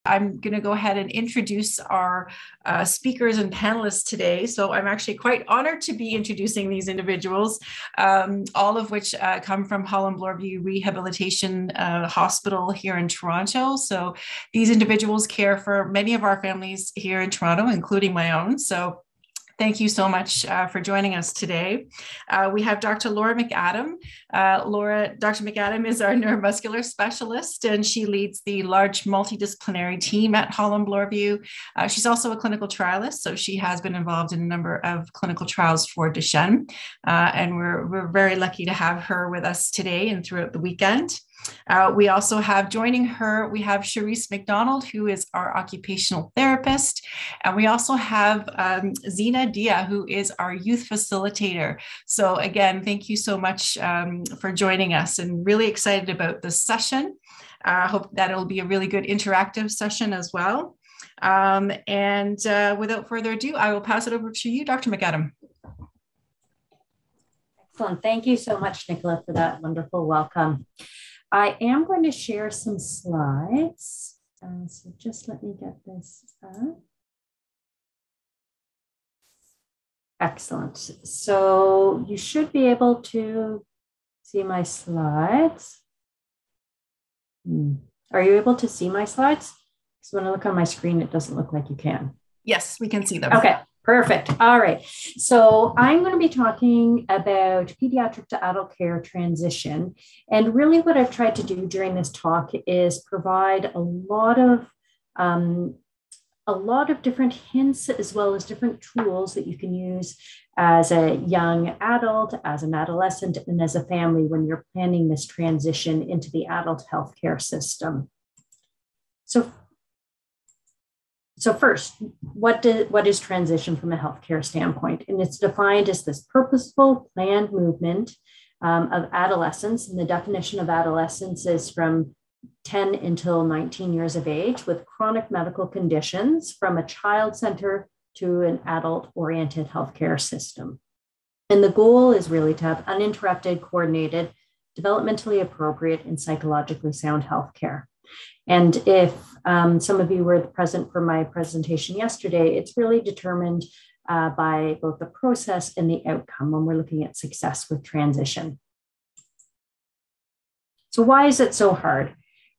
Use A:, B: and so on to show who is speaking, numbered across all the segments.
A: I'm going to go ahead and introduce our speakers and panelists today. So I'm actually quite honored to be introducing these individuals, all of which come from Holland Bloorview Rehabilitation Hospital here in Toronto. So these individuals care for many of our families here in Toronto, including my own. So thank you so much for joining us today. We have Dr. Laura McAdam. Dr. McAdam is our neuromuscular specialist, and she leads the large multidisciplinary team at Holland Bloorview. She's also a clinical trialist, so she has been involved in a number of clinical trials for Duchenne, and we're very lucky to have her with us today and throughout the weekend. We also have joining her, we have Charisse McDonald, who is our occupational therapist. And we also have Zina Dia, who is our youth facilitator. So again, thank you so much for joining us, and really excited about this session. I hope that it'll be a really good interactive session as well. Without further ado, I will pass it over to you, Dr. McAdam.
B: Excellent. Thank you so much, Nicola, for that wonderful welcome. I am going to share some slides. So just let me get this up. Excellent. So you should be able to see my slides. Are you able to see my slides? Because when I look on my screen, it doesn't look like you can.
A: Yes, we can see them.
B: Okay. Perfect. All right. So I'm going to be talking about pediatric to adult care transition. And really what I've tried to do during this talk is provide a lot of different hints, as well as different tools that you can use as a young adult, as an adolescent, and as a family when you're planning this transition into the adult healthcare system. So first, what is transition from a healthcare standpoint? And it's defined as this purposeful, planned movement of adolescence. And the definition of adolescence is from 10 until 19 years of age with chronic medical conditions, from a child center to an adult-oriented healthcare system. And the goal is really to have uninterrupted, coordinated, developmentally appropriate, and psychologically sound healthcare. And if some of you were present for my presentation yesterday, it's really determined by both the process and the outcome when we're looking at success with transition. So why is it so hard?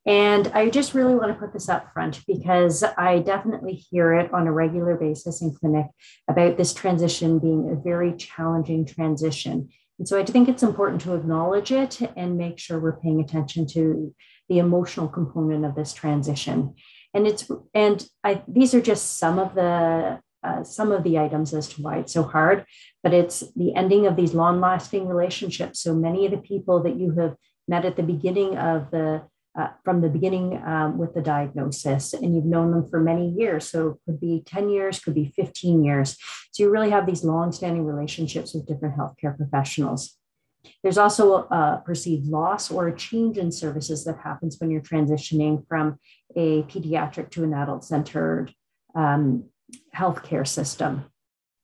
B: And I just really want to put this up front because I definitely hear it on a regular basis in clinic about this transition being a very challenging transition. And so I think it's important to acknowledge it and make sure we're paying attention to the emotional component of this transition. And these are just some of the items as to why it's so hard, but it's the ending of these long-lasting relationships. So many of the people that you have met at the beginning of from the beginning with the diagnosis, and you've known them for many years. So it could be 10 years, could be 15 years. So you really have these long-standing relationships with different healthcare professionals. There's also a perceived loss or a change in services that happens when you're transitioning from a pediatric to an adult-centered healthcare system.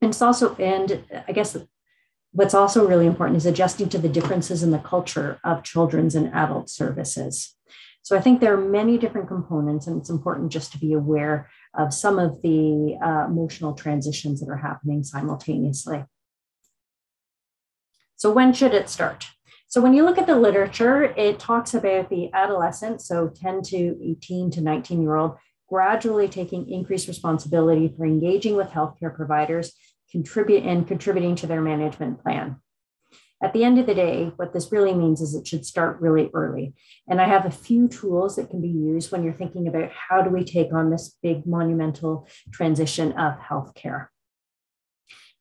B: And I guess what's also really important is adjusting to the differences in the culture of children's and adult services. So I think there are many different components, and it's important just to be aware of some of the emotional transitions that are happening simultaneously. So when should it start? So when you look at the literature, it talks about the adolescent, so 10 to 18 to 19-year-old, gradually taking increased responsibility for engaging with healthcare providers, contributing to their management plan. At the end of the day, what this really means is it should start really early. And I have a few tools that can be used when you're thinking about how do we take on this big monumental transition of healthcare.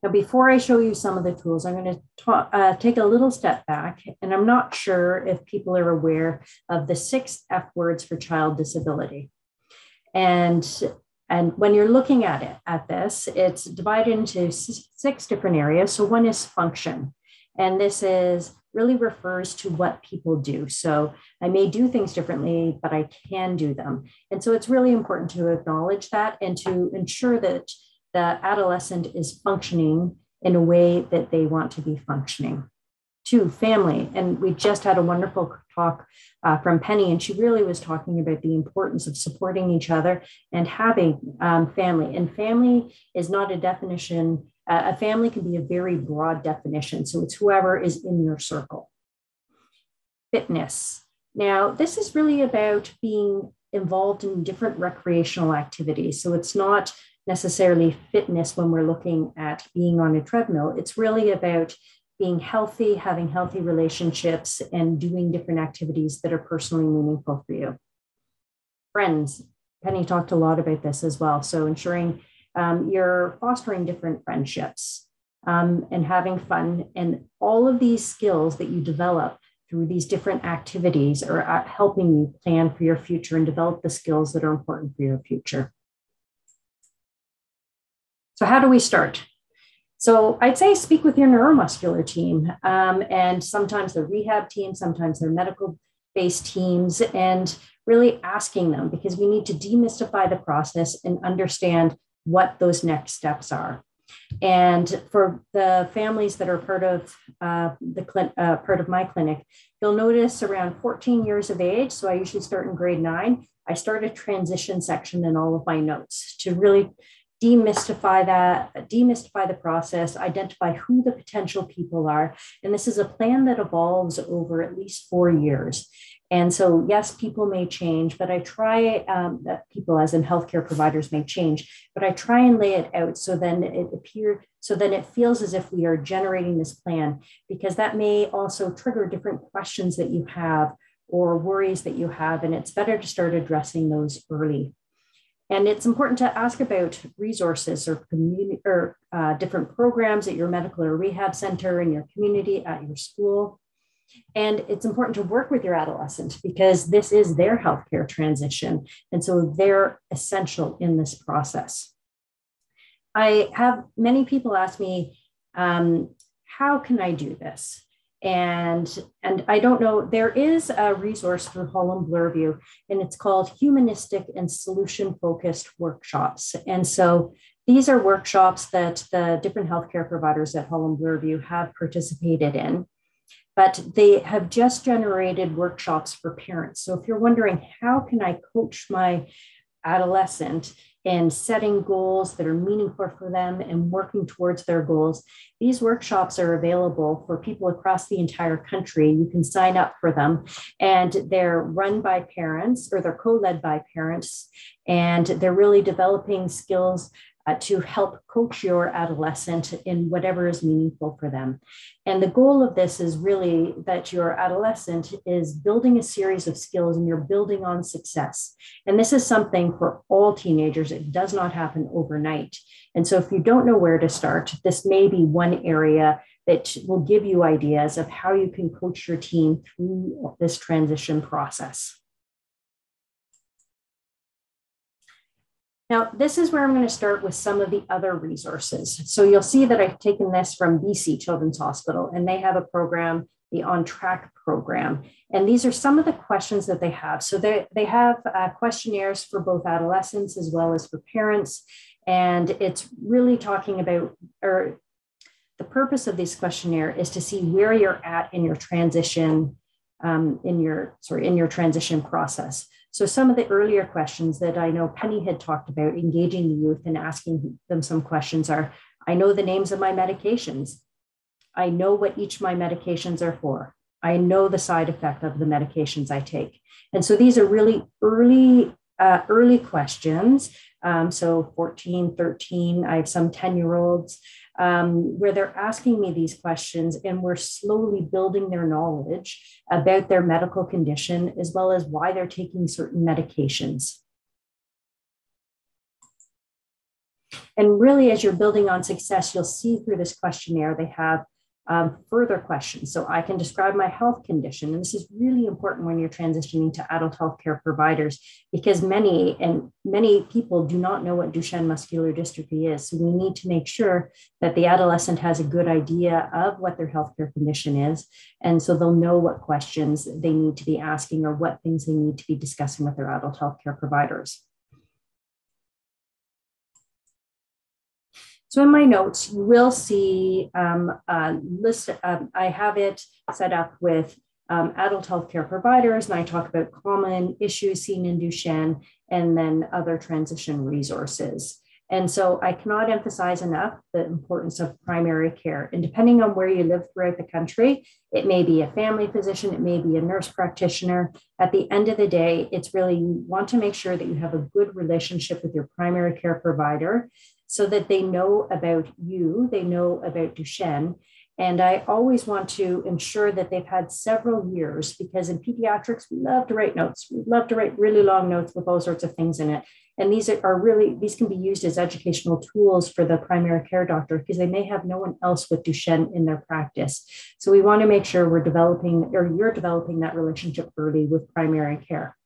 B: Now, before I show you some of the tools, I'm going to take a little step back, and I'm not sure if people are aware of the 6 F words for child disability. And when you're looking at this, it's divided into 6 different areas. So one is function, and this really refers to what people do. So I may do things differently, but I can do them. And so it's really important to acknowledge that and to ensure that the adolescent is functioning in a way that they want to be functioning. Two, family. And we just had a wonderful talk from Penny, and she really was talking about the importance of supporting each other and having family. And family is not a definition. A family can be a very broad definition. So it's whoever is in your circle. Fitness. Now, this is really about being involved in different recreational activities. So it's not necessarily fitness when we're looking at being on a treadmill. It's really about being healthy, having healthy relationships, and doing different activities that are personally meaningful for you. Friends. Penny talked a lot about this as well. So ensuring you're fostering different friendships and having fun. And all of these skills that you develop through these different activities are helping you plan for your future and develop the skills that are important for your future. So how do we start? So I'd say speak with your neuromuscular team, and sometimes they're rehab teams, sometimes they're medical-based teams, and really asking them, because we need to demystify the process and understand what those next steps are. And for the families that are part of part of my clinic, you'll notice around 14 years of age, so I usually start in grade 9, I start a transition section in all of my notes to really demystify the process, identify who the potential people are. And this is a plan that evolves over at least 4 years. And so, yes, people may change, but I try, that people as in healthcare providers may change, but I try and lay it out so then it feels as if we are generating this plan, because that may also trigger different questions that you have or worries that you have. And it's better to start addressing those early. And it's important to ask about resources or community or different programs at your medical or rehab center, in your community, at your school. And it's important to work with your adolescent, because this is their healthcare transition. And so they're essential in this process. I have many people ask me, how can I do this? And I don't know, there is a resource through Holland Bloorview, and it's called Humanistic and Solution-Focused Workshops. And so these are workshops that the different healthcare providers at Holland Bloorview have participated in, but they have just generated workshops for parents. So if you're wondering, how can I coach my adolescent in setting goals that are meaningful for them and working towards their goals, these workshops are available for people across the entire country. You can sign up for them, and they're run by parents, or they're co-led by parents, and they're really developing skills to help coach your adolescent in whatever is meaningful for them. And the goal of this is really that your adolescent is building a series of skills, and you're building on success. And this is something for all teenagers. It does not happen overnight. And so if you don't know where to start, this may be one area that will give you ideas of how you can coach your team through this transition process. Now, this is where I'm going to start with some of the other resources. So you'll see that I've taken this from BC Children's Hospital, and they have a program, the On Track program. And these are some of the questions that they have. So they have questionnaires for both adolescents as well as for parents. And it's really talking about, or the purpose of this questionnaire is to see where you're at in your transition, in your transition process. So some of the earlier questions that I know Penny had talked about, engaging the youth and asking them some questions, are, I know the names of my medications. I know what each of my medications are for. I know the side effect of the medications I take. And so these are really early questions. So 14, 13, I have some 10-year-olds where they're asking me these questions, and we're slowly building their knowledge about their medical condition, as well as why they're taking certain medications. And really, as you're building on success, you'll see through this questionnaire, they have further questions. So I can describe my health condition. And this is really important when you're transitioning to adult healthcare providers, because many people do not know what Duchenne muscular dystrophy is. So we need to make sure that the adolescent has a good idea of what their healthcare condition is. And so they'll know what questions they need to be asking or what things they need to be discussing with their adult healthcare providers. So in my notes, you will see a list. I have it set up with adult healthcare providers, and I talk about common issues seen in Duchenne and then other transition resources. And so I cannot emphasize enough the importance of primary care. And depending on where you live throughout the country, it may be a family physician, it may be a nurse practitioner. At the end of the day, it's really, you want to make sure that you have a good relationship with your primary care provider so that they know about you, they know about Duchenne. And I always want to ensure that they've had several years, because in pediatrics, we love to write notes. We love to write really long notes with all sorts of things in it. And these can be used as educational tools for the primary care doctor because they may have no one else with Duchenne in their practice. So we want to make sure you're developing that relationship early with primary care.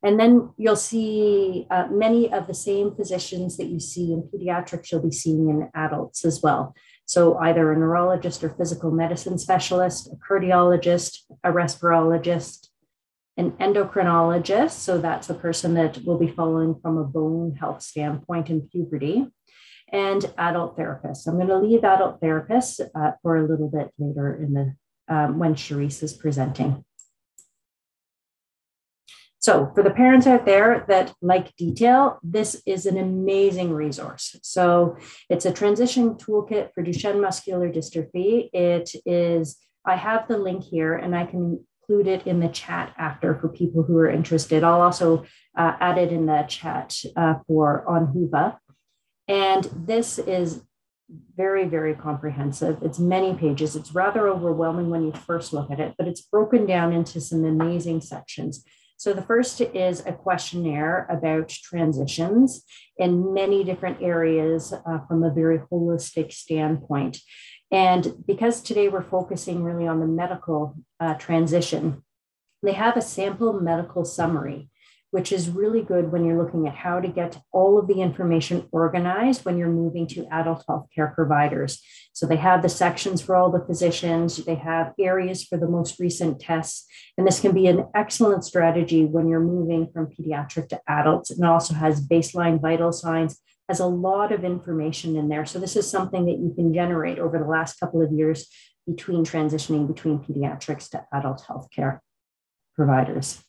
B: And then you'll see many of the same physicians that you see in pediatrics, you'll be seeing in adults as well. So either a neurologist or physical medicine specialist, a cardiologist, a respirologist, an endocrinologist. So that's a person that will be following from a bone health standpoint in puberty, and adult therapists. I'm going to leave adult therapists for a little bit later in the when Charisse is presenting. So for the parents out there that like detail, this is an amazing resource. So it's a transition toolkit for Duchenne muscular dystrophy. I have the link here and I can include it in the chat after for people who are interested. I'll also add it in the chat on Whova. And this is very, very comprehensive. It's many pages. It's rather overwhelming when you first look at it, but it's broken down into some amazing sections. So the first is a questionnaire about transitions in many different areas from a very holistic standpoint. And because today we're focusing really on the medical transition, they have a sample medical summary, which is really good when you're looking at how to get all of the information organized when you're moving to adult healthcare providers. So they have the sections for all the physicians, they have areas for the most recent tests, and this can be an excellent strategy when you're moving from pediatric to adults. And it also has baseline vital signs, has a lot of information in there. So this is something that you can generate over the last couple of years between transitioning between pediatrics to adult healthcare providers.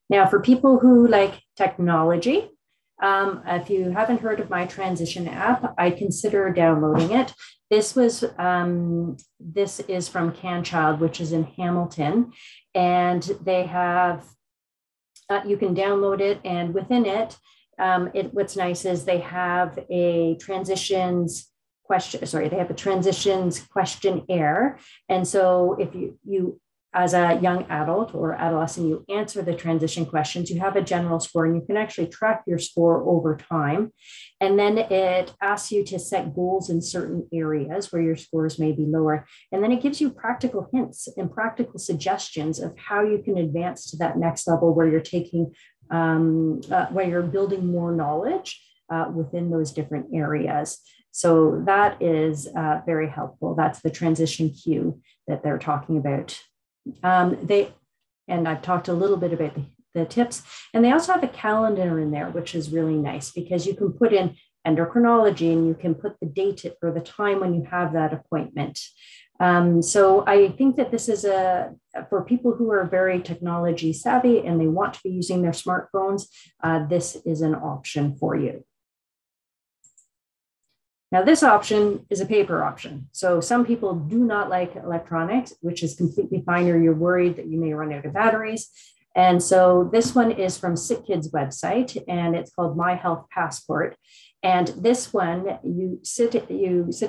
B: Now, for people who like technology, if you haven't heard of my transition app, I consider downloading it. This is from CanChild, which is in Hamilton, and they have, you can download it, and within it, what's nice is they have a transitions questionnaire. And so if you as a young adult or adolescent, you answer the transition questions, you have a general score, and you can actually track your score over time. And then it asks you to set goals in certain areas where your scores may be lower. And then it gives you practical hints and practical suggestions of how you can advance to that next level where you're taking, where you're building more knowledge within those different areas. So that is very helpful. That's the transition queue that they're talking about. And I've talked a little bit about the tips, and they also have a calendar in there, which is really nice because you can put in endocrinology and you can put the date or the time when you have that appointment. So I think that this is for people who are very technology savvy and they want to be using their smartphones, this is an option for you. Now, this option is a paper option. So some people do not like electronics, which is completely fine, or you're worried that you may run out of batteries. And so this one is from SickKids website, and it's called My Health Passport. And this one, you sit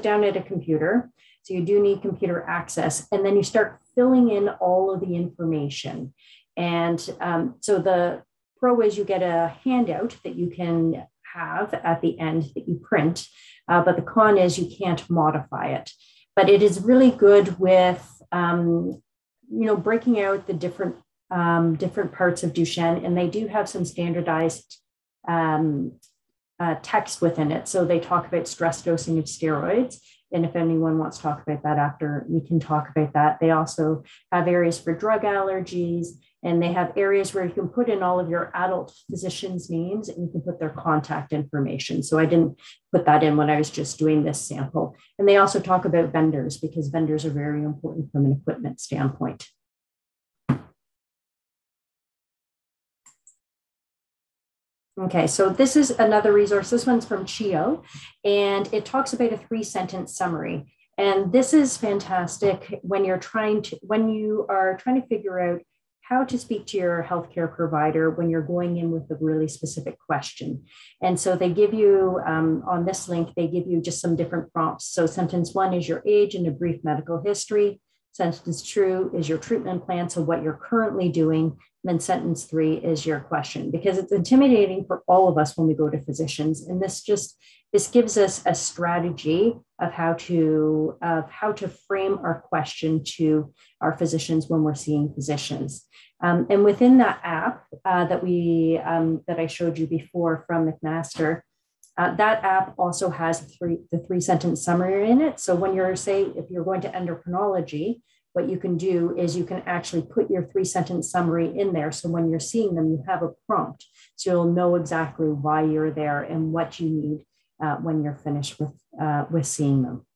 B: down at a computer. So you do need computer access, and then you start filling in all of the information. And so the pro is you get a handout that you can have at the end that you print. But the con is you can't modify it. But it is really good with, breaking out the different parts of Duchenne, and they do have some standardized text within it. So they talk about stress dosing of steroids, And if anyone wants to talk about that after, we can talk about that. They also have areas for drug allergies, and they have areas where you can put in all of your adult physicians' names and you can put their contact information. So I didn't put that in when I was just doing this sample. And they also talk about vendors, because vendors are very important from an equipment standpoint. Okay, so this is another resource. This one's from CHIO, and it talks about a 3-sentence summary. And this is fantastic when you are trying to figure out how to speak to your healthcare provider when you're going in with a really specific question. And so they give you, on this link, they give you just some different prompts. So sentence 1 is your age and a brief medical history. Sentence 2 is your treatment plan, so what you're currently doing. And then sentence 3 is your question, because it's intimidating for all of us when we go to physicians. And this gives us a strategy of how to frame our question to our physicians when we're seeing physicians. And within that app that I showed you before from McMaster, that app also has the 3-sentence summary in it. So when if you're going to endocrinology, what you can do is you can actually put your 3-sentence summary in there. So when you're seeing them, you have a prompt. So you'll know exactly why you're there and what you need when you're finished with seeing them.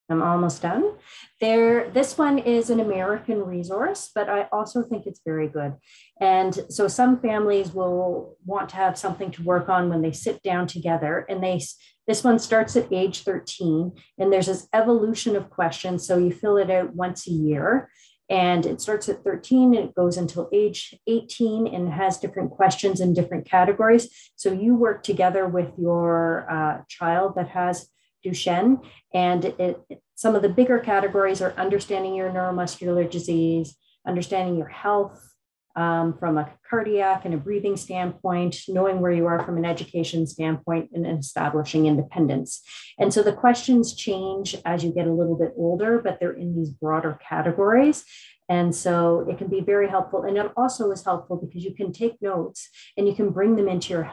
B: I'm almost done. This one is an American resource, but I also think it's very good. And so some families will want to have something to work on when they sit down together. And this one starts at age 13, and there's this evolution of questions. So you fill it out once a year, and it starts at 13 and it goes until age 18 and has different questions in different categories. So you work together with your child that has Duchenne, and some of the bigger categories are understanding your neuromuscular disease, understanding your health from a cardiac and a breathing standpoint, knowing where you are from an education standpoint, and establishing independence. And so the questions change as you get a little bit older, but they're in these broader categories. And so it can be very helpful. And it also is helpful because you can take notes and you can bring them into your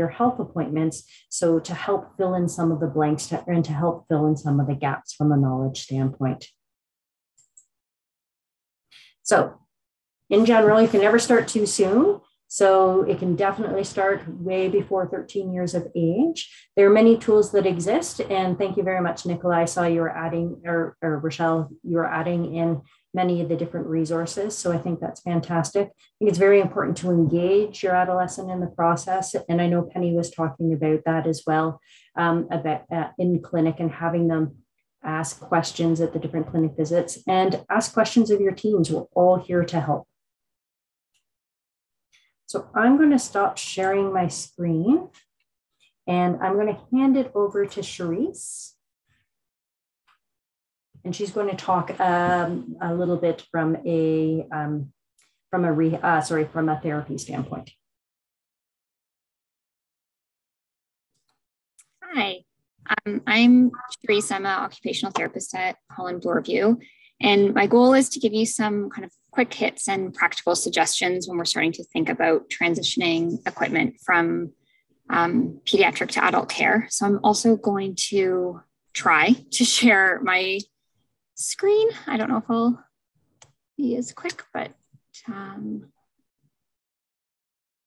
B: health appointments. So to help fill in some of the blanks and to help fill in some of the gaps from a knowledge standpoint. So in general, you can never start too soon. So it can definitely start way before 13 years of age. There are many tools that exist. And thank you very much, Nicola. I saw you were adding, or Rochelle, you were adding in many of the different resources. So I think that's fantastic. I think it's very important to engage your adolescent in the process. And I know Penny was talking about that as well, about in clinic and having them ask questions at the different clinic visits and ask questions of your teams. We're all here to help. So I'm going to stop sharing my screen and I'm going to hand it over to Charisse. And she's going to talk a little bit from a therapy standpoint.
C: Hi, I'm Charisse. I'm an occupational therapist at Holland Bloorview, and my goal is to give you some kind of quick hits and practical suggestions when we're starting to think about transitioning equipment from pediatric to adult care. So I'm also going to try to share my screen. I don't know if I'll be as quick, but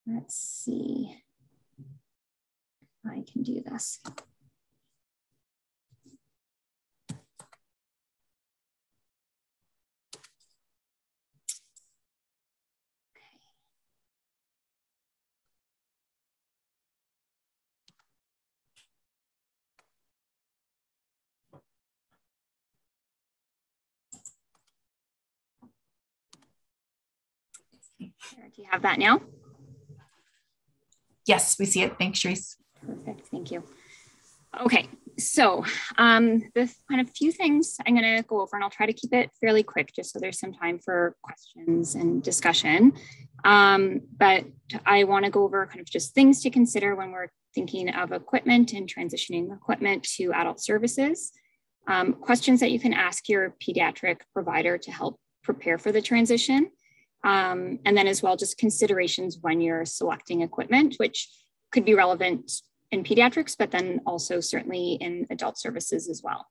C: let's see if I can do this. Do you have that now?
A: Yes, we see it. Thanks, Charisse.
C: Perfect. Thank you. Okay, so the kind of few things I'm going to go over, and I'll try to keep it fairly quick just so there's some time for questions and discussion. But I want to go over kind of just things to consider when we're thinking of equipment and transitioning equipment to adult services. Questions that you can ask your pediatric provider to help prepare for the transition. And then as well, just considerations when you're selecting equipment, which could be relevant in pediatrics, but then also certainly in adult services as well.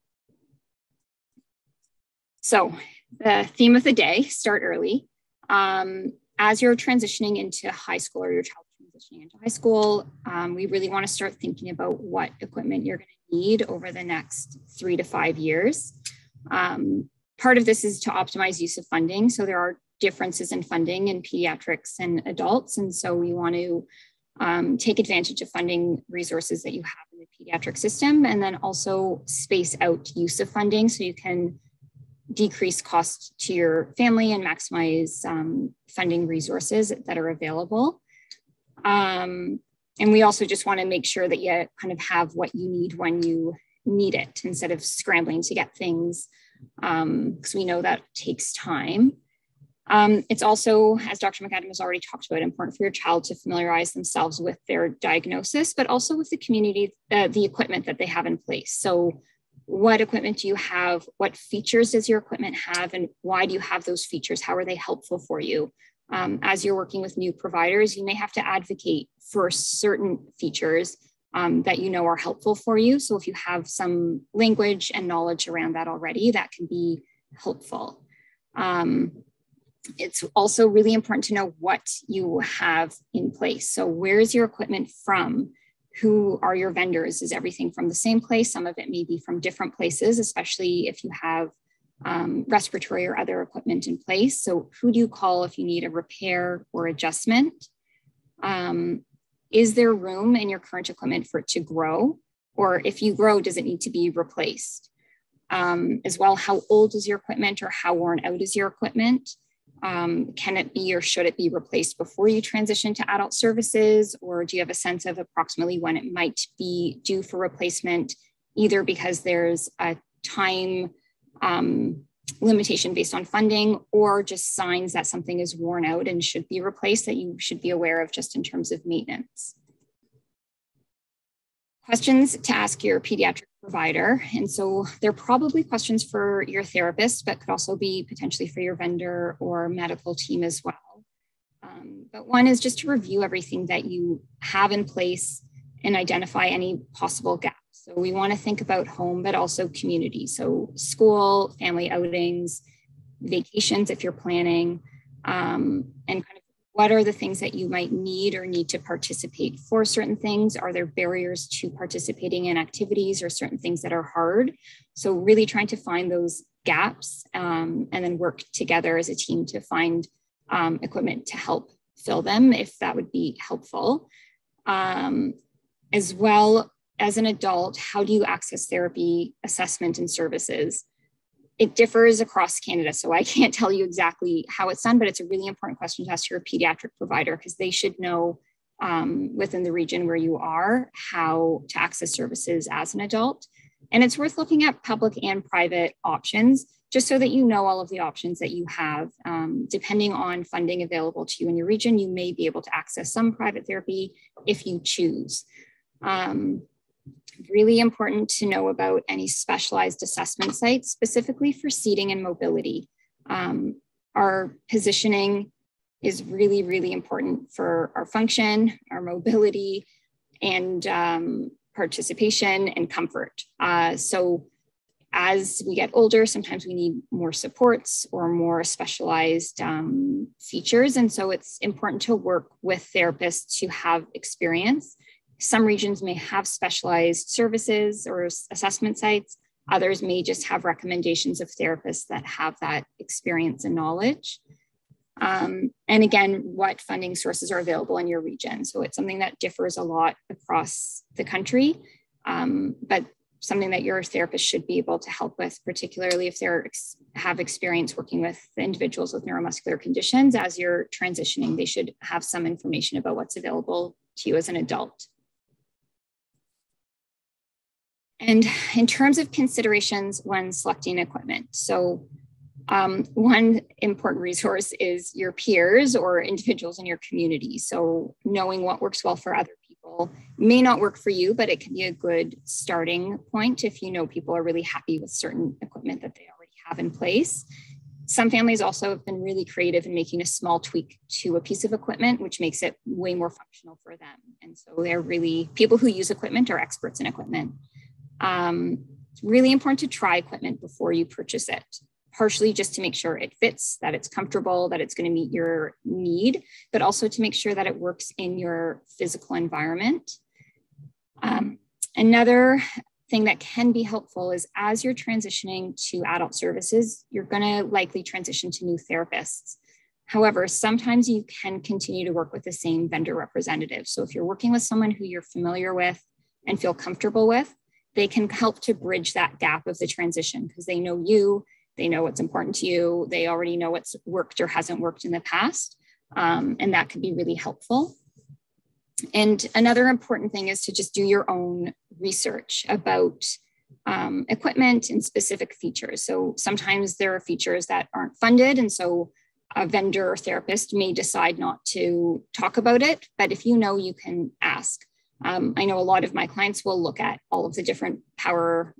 C: So the theme of the day, start early. As you're transitioning into high school or your child transitioning into high school, we really want to start thinking about what equipment you're going to need over the next 3 to 5 years. Part of this is to optimize use of funding. So there are differences in funding in pediatrics and adults. And so we want to take advantage of funding resources that you have in the pediatric system, and then also space out use of funding so you can decrease costs to your family and maximize funding resources that are available. And we also just want to make sure that you kind of have what you need when you need it instead of scrambling to get things, because we know that takes time. It's also, as Dr. McAdam has already talked about, important for your child to familiarize themselves with their diagnosis, but also with the community, the equipment that they have in place. So what equipment do you have? What features does your equipment have? And why do you have those features? How are they helpful for you? As you're working with new providers, you may have to advocate for certain features that you know are helpful for you. So if you have some language and knowledge around that already, that can be helpful. It's also really important to know what you have in place. So where is your equipment from? Who are your vendors? Is everything from the same place? Some of it may be from different places, especially if you have respiratory or other equipment in place. So who do you call if you need a repair or adjustment? Is there room in your current equipment for it to grow? Or if you grow, does it need to be replaced? As well, how old is your equipment or how worn out is your equipment? Can it be or should it be replaced before you transition to adult services? Or do you have a sense of approximately when it might be due for replacement, either because there's a time limitation based on funding, or just signs that something is worn out and should be replaced that you should be aware of just in terms of maintenance? Questions to ask your pediatric provider. And so they're probably questions for your therapist, but could also be potentially for your vendor or medical team as well. But one is just to review everything that you have in place and identify any possible gaps. So we want to think about home, but also community. So school, family outings, vacations if you're planning, and kind of what are the things that you might need or need to participate for certain things? Are there barriers to participating in activities or certain things that are hard? So really trying to find those gaps and then work together as a team to find equipment to help fill them if that would be helpful. As well as an adult, how do you access therapy, assessment, and services? It differs across Canada, so I can't tell you exactly how it's done, but it's a really important question to ask your pediatric provider because they should know within the region where you are how to access services as an adult. And it's worth looking at public and private options just so that you know all of the options that you have. Depending on funding available to you in your region, you may be able to access some private therapy if you choose. Really important to know about any specialized assessment sites, specifically for seating and mobility. Our positioning is really, really important for our function, our mobility, and participation and comfort. So as we get older, sometimes we need more supports or more specialized features. And so it's important to work with therapists who have experience. Some regions may have specialized services or assessment sites. Others may just have recommendations of therapists that have that experience and knowledge. And again, what funding sources are available in your region. So it's something that differs a lot across the country, but something that your therapist should be able to help with, particularly if they have experience working with individuals with neuromuscular conditions. As you're transitioning, they should have some information about what's available to you as an adult. And in terms of considerations when selecting equipment, so one important resource is your peers or individuals in your community. So knowing what works well for other people may not work for you, but it can be a good starting point if you know people are really happy with certain equipment that they already have in place. Some families also have been really creative in making a small tweak to a piece of equipment, which makes it way more functional for them. And so they're really, people who use equipment are experts in equipment. It's really important to try equipment before you purchase it, partially just to make sure it fits, that it's comfortable, that it's going to meet your need, but also to make sure that it works in your physical environment. Another thing that can be helpful is as you're transitioning to adult services, you're going to likely transition to new therapists. However, sometimes you can continue to work with the same vendor representative. So if you're working with someone who you're familiar with and feel comfortable with, they can help to bridge that gap of the transition because they know you, they know what's important to you, they already know what's worked or hasn't worked in the past, and that can be really helpful. And another important thing is to just do your own research about equipment and specific features. So sometimes there are features that aren't funded, and so a vendor or therapist may decide not to talk about it, but if you know, you can ask. I know a lot of my clients will look at all of the different power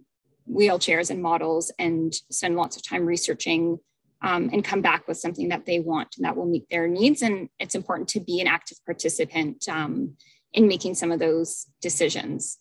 C: wheelchairs and models and spend lots of time researching and come back with something that they want and that will meet their needs. And it's important to be an active participant in making some of those decisions.